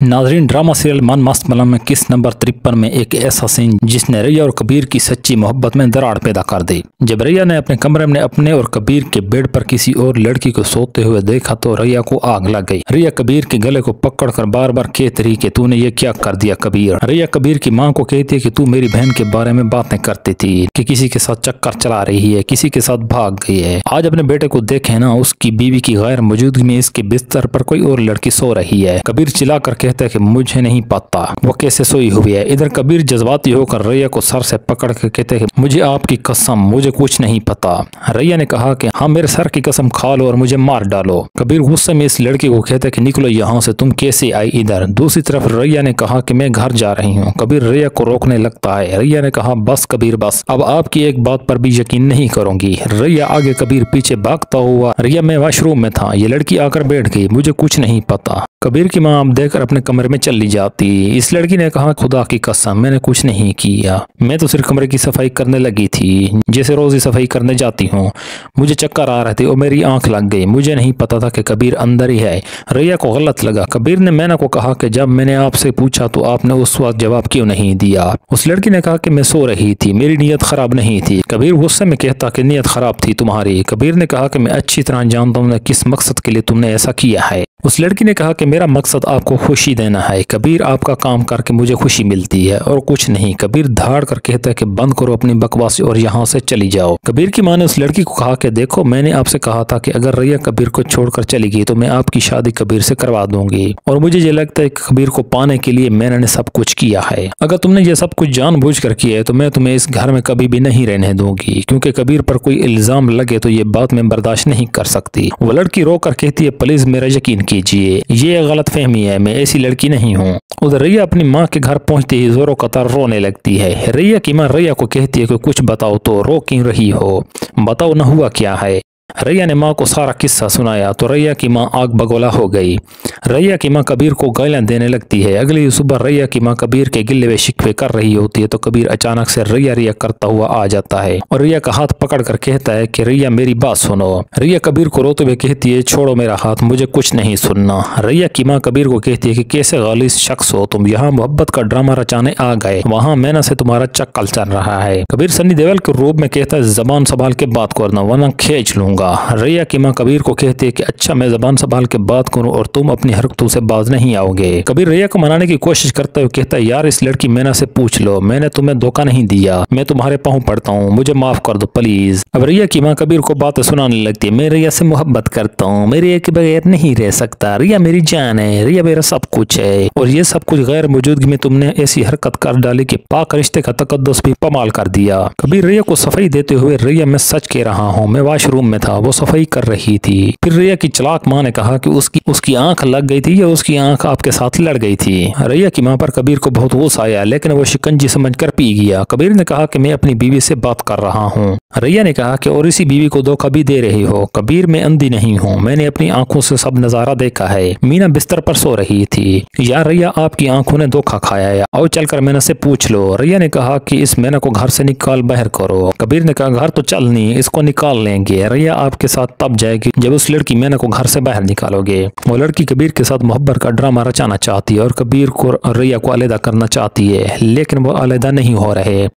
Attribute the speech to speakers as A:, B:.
A: नाजरीन, drama serial मन मस्त मलम में किस नंबर 53 में एक ऐसा सीन जिसने रैया और कबीर की सच्ची मोहब्बत में दरार पैदा कर दी। जब रैया ने अपने कमरे में अपने और कबीर के बेड पर किसी और लड़की को सोते हुए देखा तो रैया को आग लग गई। रैया कबीर के गले को पकड़कर बार बार कहती रही कि तूने ये क्या कर दिया कबीर। रैया कबीर की माँ को कहती है कि तू मेरी बहन के बारे में बातें करती थी कि किसी के साथ चक्कर चला रही है, किसी के साथ भाग गई है। आज अपने बेटे को देखे ना, उसकी बीवी की गैर मौजूदगी में इसके बिस्तर पर कोई और लड़की सो रही है। कबीर चिल्लाकर कहता है कि मुझे नहीं पता वो कैसे सोई हुई है। इधर कबीर जज्बाती होकर रैया को सर से पकड़ के कहते हैं कि मुझे आपकी कसम, मुझे कुछ नहीं पता। रैया ने कहा कि हाँ, मेरे सर की कसम खा लो और मुझे मार डालो। कबीर गुस्से में इस लड़की को कहते हैं कि निकलो यहाँ से, तुम कैसे आई इधर। दूसरी तरफ रैया ने कहा कि मैं घर जा रही हूँ। कबीर रैया को रोकने लगता है। रैया ने कहा बस कबीर बस, अब आपकी एक बात पर भी यकीन नहीं करूंगी। रैया आगे, कबीर पीछे भागता हुआ। रैया, मैं वॉशरूम में था, ये लड़की आकर बैठ गई, मुझे कुछ नहीं पता। कबीर की मां अब देखकर अपने कमरे में चली जाती। इस लड़की ने कहा खुदा की कसम, मैंने कुछ नहीं किया, मैं तो सिर्फ कमरे की सफाई करने लगी थी, जैसे रोज ही सफाई करने जाती हूँ। मुझे चक्कर आ रहे थे और मेरी आंख लग गई, मुझे नहीं पता था कि कबीर अंदर ही है। रैया को गलत लगा। कबीर ने मैना को कहा कि जब मैंने आपसे पूछा तो आपने उस वक्त जवाब क्यों नहीं दिया। उस लड़की ने कहा कि मैं सो रही थी, मेरी नीयत खराब नहीं थी। कबीर गुस्से में कहता कि नीयत खराब थी तुम्हारी। कबीर ने कहा कि मैं अच्छी तरह जानता हूँ किस मकसद के लिए तुमने ऐसा किया है। उस लड़की ने कहा कि मेरा मकसद आपको खुशी देना है कबीर, आपका काम करके मुझे खुशी मिलती है और कुछ नहीं। कबीर धाड़ कर कहता है कि बंद करो अपनी बकवास और यहाँ से चली जाओ। कबीर की मां ने उस लड़की को कहा कि देखो, मैंने आपसे कहा था कि अगर रैया कबीर को छोड़कर चली गई तो मैं आपकी शादी कबीर से करवा दूंगी, और मुझे ये लगता है कि कबीर को पाने के लिए मैंने सब कुछ किया है। अगर तुमने ये सब कुछ जानबूझकर किया है तो मैं तुम्हें इस घर में कभी भी नहीं रहने दूंगी, क्योंकि कबीर पर कोई इल्जाम लगे तो ये बात मैं बर्दाश्त नहीं कर सकती। वो लड़की रोकर कहती है प्लीज मेरा यकीन कीजिए, ये गलत फहमी है, मैं ऐसी लड़की नहीं हूँ। उधर रैया अपनी माँ के घर पहुंचते ही जोरों कतार रोने लगती है। रैया की माँ रैया को कहती है कि कुछ बताओ तो, रो क्यों रही हो, बताओ ना हुआ क्या है। रैया ने माँ को सारा किस्सा सुनाया तो रैया की माँ आग बगोला हो गई। रैया की माँ कबीर को गालियां देने लगती है। अगली सुबह रैया की माँ कबीर के गिले व शिकवे कर रही होती है तो कबीर अचानक से रैया रैया करता हुआ आ जाता है और रैया का हाथ पकड़कर कहता है कि रैया मेरी बात सुनो। रैया कबीर को रोते हुए कहती है छोड़ो मेरा हाथ, मुझे कुछ नहीं सुनना। रैया की माँ कबीर को कहती है कि कैसे गालिस शख्स हो तुम, यहाँ मोहब्बत का ड्रामा रचाने आ गए, वहाँ मैना से तुम्हारा चक्कर चल रहा है। कबीर सन्नी देओल के रूप में कहता है जबान संभाल के बात करना वरना खींच लूंगा। रैया की माँ कबीर को कहती है कि अच्छा, मैं जबान संभाल के बात करूं और तुम अपनी हरकतों से बाज नहीं आओगे। कबीर रैया को मनाने की कोशिश करते हुए कहता है यार इस लड़की मैना से पूछ लो, मैंने तुम्हें धोखा नहीं दिया, मैं तुम्हारे पाँव पड़ता हूँ, मुझे माफ कर दो प्लीज। अब रैया की माँ कबीर को बातें सुनाने लगती है, मैं रैया से मोहब्बत करता हूँ, मैं रैया के बगैर नहीं रह सकता, रैया मेरी जान है, रैया मेरा सब कुछ है, और ये सब कुछ गैर मौजूदगी में तुमने ऐसी हरकत कर डाली कि पाक रिश्ते का तकद्दुस भी पमाल कर दिया। कबीर रैया को सफाई देते हुए रैया मैं सच कह रहा हूँ, मैं वॉशरूम में था, वो सफाई कर रही थी। फिर रैया की चालाक माँ ने कहा कि उसकी आंख लग गई थी या उसकी आंख आपके साथ लड़ गई थी। रैया की माँ पर कबीर को बहुत गुस्सा आया लेकिन वो शिकंजी समझकर पी गया। कबीर ने कहा कि मैं अपनी बीवी से बात कर रहा हूँ। रैया ने कहा कि और इसी बीवी को धोखा भी दे रही हो। कबीर, मैं अंधी नहीं हूँ, मैंने अपनी आंखों से सब नजारा देखा है, मीना बिस्तर पर सो रही थी। यार रैया, आपकी आंखों ने धोखा खाया है, आओ चलकर मैना से पूछ लो। रैया ने कहा कि इस मैना को घर से निकाल बाहर करो। कबीर ने कहा घर तो चल नहीं, इसको निकाल लेंगे। रैया आपके साथ तब जाएगी जब उस लड़की मैना को घर से बाहर निकालोगे। वो लड़की कबीर के साथ मोहब्बत का ड्रामा रचाना चाहती है और कबीर को रैया को अलग करना चाहती है, लेकिन वो अलग नहीं हो रहे।